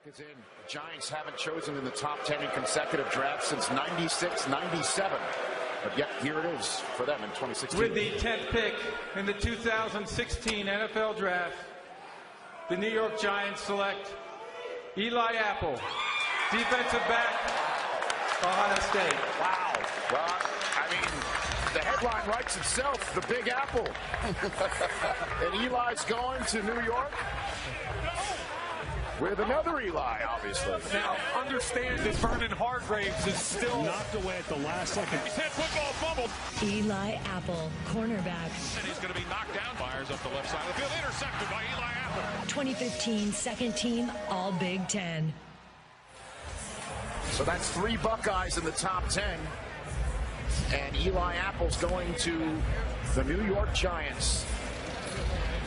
Is in. The Giants haven't chosen in the top 10 in consecutive drafts since 96, 97. But yet, here it is for them in 2016. With the 10th pick in the 2016 NFL Draft, the New York Giants select Eli Apple, defensive back, Ohio State. Wow. Well, I mean, the headline writes itself, the Big Apple. And Eli's going to New York with another Eli, obviously. Now, understand that Vernon Hargraves is still knocked away at the last second. He's had football fumbled. Eli Apple, cornerback. And he's going to be knocked down. Fires up the left side of the field. Intercepted by Eli Apple. 2015 second team, all Big Ten. So that's 3 Buckeyes in the top 10. And Eli Apple's going to the New York Giants.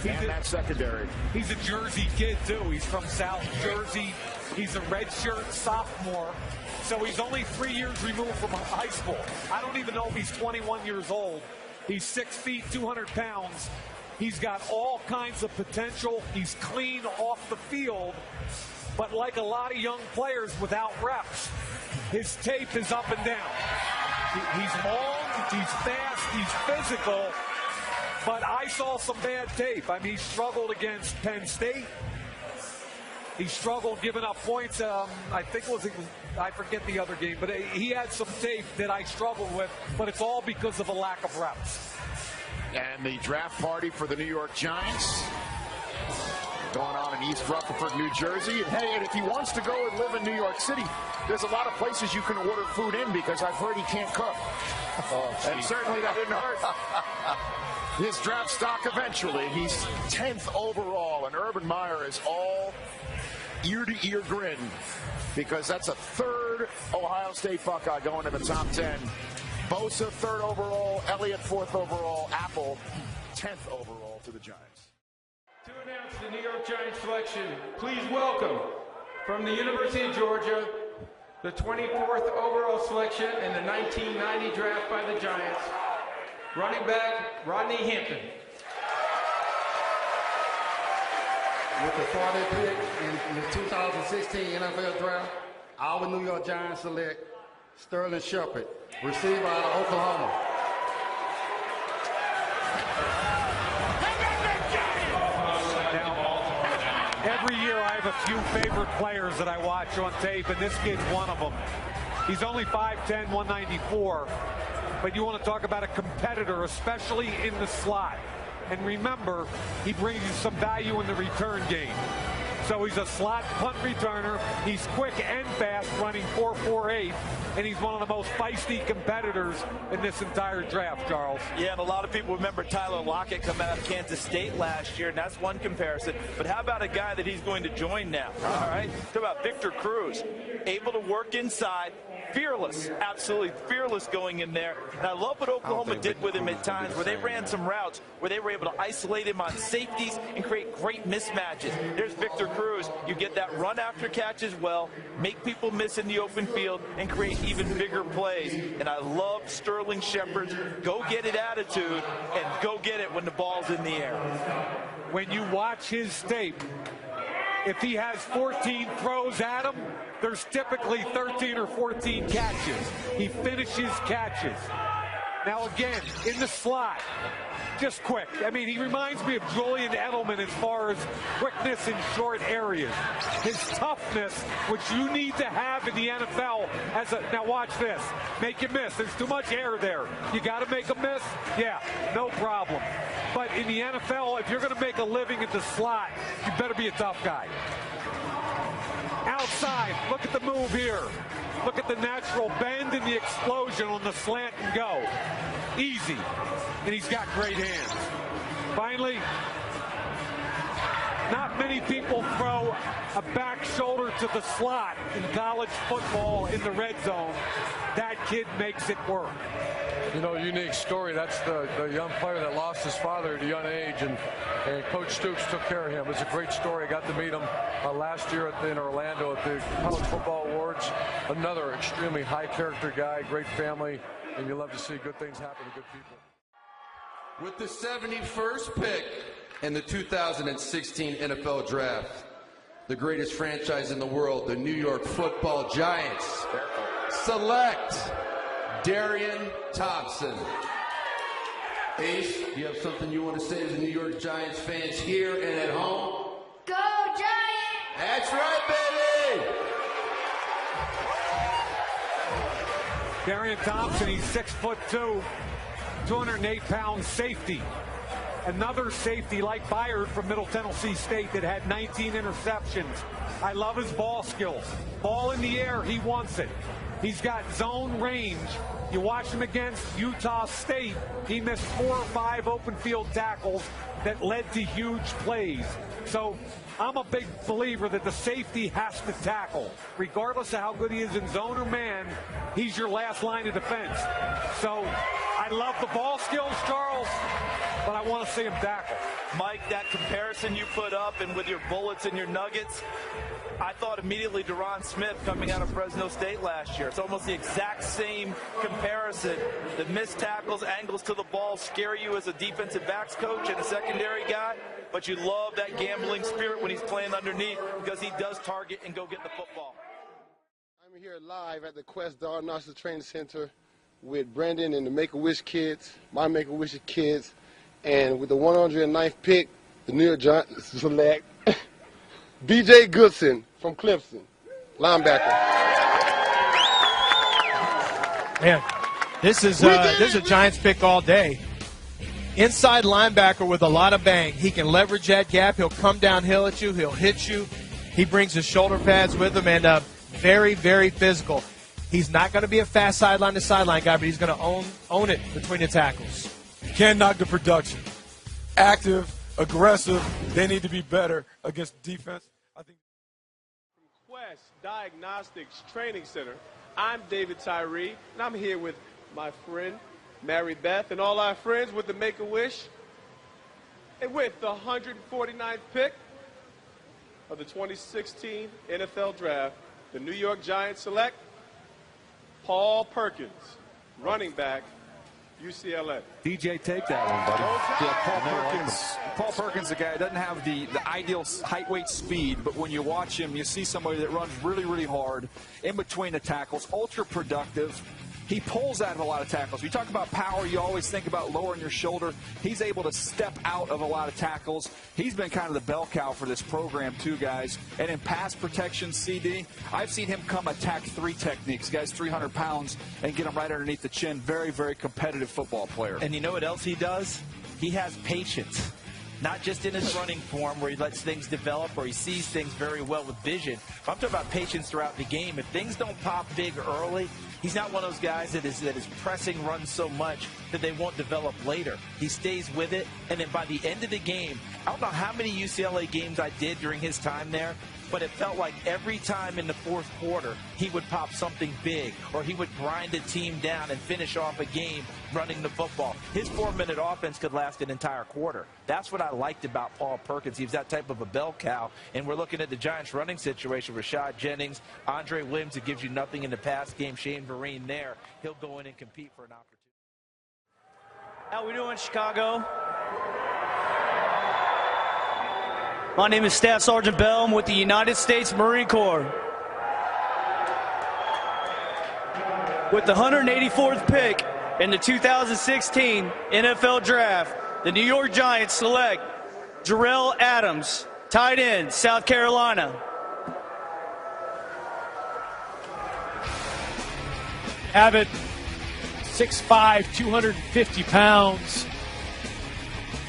And that secondary. He's a Jersey kid, too. He's from South Jersey. He's a redshirt sophomore. So he's only 3 years removed from high school. I don't even know if he's 21 years old. He's 6 feet, 200 pounds. He's got all kinds of potential. He's clean off the field. But like a lot of young players without reps, his tape is up and down. He's long, he's fast, he's physical. But I saw some bad tape. I mean, he struggled against Penn State. He struggled giving up points. I forget the other game, but he had some tape that I struggled with, but it's all because of a lack of reps. And the draft party for the New York Giants going on in East Rutherford, New Jersey. And hey, and if he wants to go and live in New York City, there's a lot of places you can order food in because I've heard he can't cook. And certainly that didn't hurt his draft stock eventually. He's 10th overall, and Urban Meyer is all ear-to-ear grin because that's a 3rd Ohio State Buckeye going in the top 10. Bosa 3rd overall, Elliott 4th overall, Apple 10th overall to the Giants. To announce the New York Giants selection, please welcome from the University of Georgia, the 24th overall selection in the 1990 draft by the Giants, running back Rodney Hampton. With the 40th pick in the 2016 NFL Draft, our New York Giants select Sterling Shepard, receiver out of Oklahoma. Every year I have a few favorite players that I watch on tape, and this kid's one of them. He's only 5'10", 194, but you want to talk about a competitor, especially in the slot. And remember, he brings you some value in the return game. So he's a slot punt returner. He's quick and fast, running 4.48, and he's one of the most feisty competitors in this entire draft, Charles. Yeah, and a lot of people remember Tyler Lockett coming out of Kansas State last year, and that's one comparison. But how about a guy that he's going to join now? All right, talk about Victor Cruz, able to work inside, fearless, absolutely fearless going in there. And I love what Oklahoma did with him at times where they ran some routes where they were able to isolate him on safeties and create great mismatches. There's Victor Cruz. You get that run after catch as well, make people miss in the open field, and create even bigger plays. And I love Sterling Shepard's go-get-it attitude and go get it when the ball's in the air. When you watch his tape, if he has 14 throws at him, there's typically 13 or 14 catches. He finishes catches. Now again, in the slot, just quick. I mean, he reminds me of Julian Edelman as far as quickness in short areas. His toughness, which you need to have in the NFL now watch this. Make him miss. There's too much air there. You got to make him miss? Yeah, no problem. But in the NFL, if you're going to make a living at the slot, you better be a tough guy. Outside, look at the move here. Look at the natural bend and the explosion on the slant and go. Easy. And he's got great hands. Finally, not many people throw a back shoulder to the slot in college football in the red zone. That kid makes it work. You know, unique story. That's the young player that lost his father at a young age, and Coach Stoops took care of him. It was a great story. I got to meet him last year in Orlando at the College Football Awards. Another extremely high-character guy, great family, and you love to see good things happen to good people. With the 71st pick in the 2016 NFL Draft, the greatest franchise in the world, the New York Football Giants, select Darian Thompson. Ace, do you have something you want to say to the New York Giants fans here and at home? Go Giants! That's right, baby! Darian Thompson, he's 6'2", 208-pound safety. Another safety like Byard from Middle Tennessee State that had 19 interceptions. I love his ball skills. Ball in the air, he wants it. He's got zone range. You watch him against Utah State. He missed 4 or 5 open field tackles that led to huge plays. So I'm a big believer that the safety has to tackle. Regardless of how good he is in zone or man, he's your last line of defense. So I love the ball skills, Charles, but I want to see him tackle. Mike, that comparison you put up and with your bullets and your nuggets, I thought immediately Deron Smith coming out of Fresno State last year. It's almost the exact same comparison. The missed tackles, angles to the ball scare you as a defensive backs coach and a secondary guy, but you love that gambling spirit when he's playing underneath because he does target and go get the football. I'm here live at the Quest Diagnostic Training Center with Brandon and the Make-A-Wish kids, my Make-A-Wish kids, and with the 109th pick, the New York Giants select B.J. Goodson from Clemson, linebacker. Man, this is a Giants pick all day. Inside linebacker with a lot of bang. He can leverage that gap. He'll come downhill at you. He'll hit you. He brings his shoulder pads with him, and very, very physical. He's not going to be a fast sideline-to-sideline guy, but he's going to own it between the tackles. Can't knock the production. Active, aggressive. They need to be better against defense. I think. From Quest Diagnostics Training Center, I'm David Tyree, and I'm here with my friend Mary Beth and all our friends with the Make-A-Wish. And with the 149th pick of the 2016 NFL Draft, the New York Giants select Paul Perkins, running back, UCLA. DJ, take that one, buddy. Yeah, Paul Perkins, the guy, doesn't have the ideal height, weight, speed, but when you watch him, you see somebody that runs really, really hard in between the tackles, ultra productive. He pulls out of a lot of tackles. You talk about power, you always think about lowering your shoulder. He's able to step out of a lot of tackles. He's been kind of the bell cow for this program, too, guys. And in pass protection, CD, I've seen him come attack 3 techniques. Guys, 300 pounds, and get him right underneath the chin. Very, very competitive football player. And you know what else he does? He has patience. Not just in his running form where he lets things develop or he sees things very well with vision. I'm talking about patience throughout the game. If things don't pop big early, he's not one of those guys that is pressing runs so much that they won't develop later. He stays with it, and then by the end of the game, I don't know how many UCLA games I did during his time there, but it felt like every time in the fourth quarter, he would pop something big, or he would grind a team down and finish off a game running the football. His 4-minute offense could last an entire quarter. That's what I liked about Paul Perkins. He was that type of a bell cow, and we're looking at the Giants running situation. Rashad Jennings, Andre Williams, that gives you nothing in the pass game. Shane Vereen there. He'll go in and compete for an opportunity. How we doing, Chicago? My name is Staff Sergeant Bell. I'm with the United States Marine Corps. With the 184th pick in the 2016 NFL Draft, the New York Giants select Jerell Adams, tight end, South Carolina. Abbott, 6'5", 250 pounds.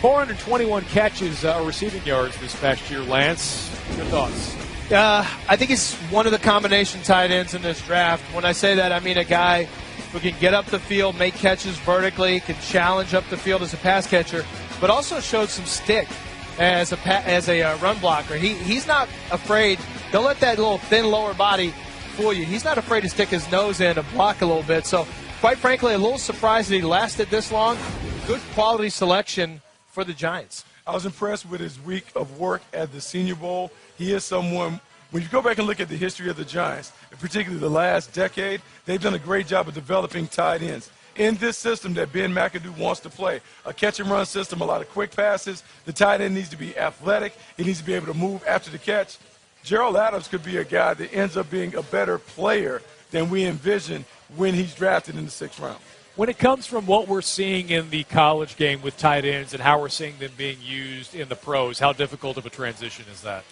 421 catches or receiving yards this past year. Lance, your thoughts? I think he's one of the combination tight ends in this draft. When I say that, I mean a guy who can get up the field, make catches vertically, can challenge up the field as a pass catcher, but also showed some stick as a run blocker. He's not afraid. Don't let that little thin lower body fool you. He's not afraid to stick his nose in and block a little bit. So, quite frankly, a little surprised that he lasted this long. Good quality selection for the Giants. I was impressed with his week of work at the Senior Bowl. He is someone, when you go back and look at the history of the Giants, and particularly the last decade, they've done a great job of developing tight ends. In this system that Ben McAdoo wants to play, a catch-and-run system, a lot of quick passes, the tight end needs to be athletic. He needs to be able to move after the catch. Jerell Adams could be a guy that ends up being a better player than we envisioned when he's drafted in the 6th round. When it comes from what we're seeing in the college game with tight ends and how we're seeing them being used in the pros, how difficult of a transition is that?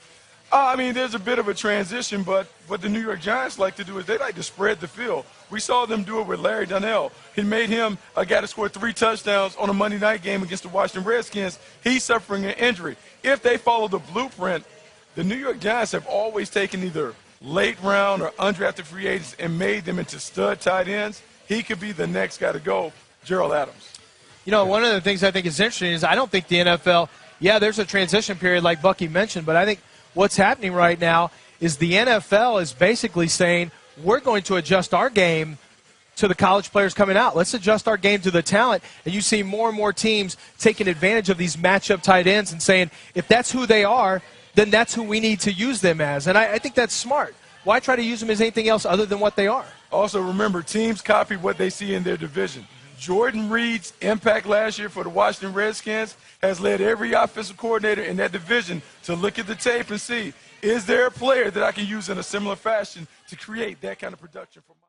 I mean, there's a bit of a transition, but what the New York Giants like to do is they like to spread the field. We saw them do it with Larry Donnell. He made him a guy that scored 3 touchdowns on a Monday night game against the Washington Redskins. He's suffering an injury. If they follow the blueprint, the New York Giants have always taken either late round or undrafted free agents and made them into stud tight ends. He could be the next guy to go, Jerell Adams. You know, one of the things I think is interesting is I don't think the NFL, there's a transition period like Bucky mentioned, but I think what's happening right now is the NFL is basically saying we're going to adjust our game to the college players coming out. Let's adjust our game to the talent. And you see more and more teams taking advantage of these matchup tight ends and saying if that's who they are, then that's who we need to use them as. And I think that's smart. Why try to use them as anything else other than what they are? Also, remember, teams copy what they see in their division. Jordan Reed's impact last year for the Washington Redskins has led every offensive coordinator in that division to look at the tape and see, is there a player that I can use in a similar fashion to create that kind of production for my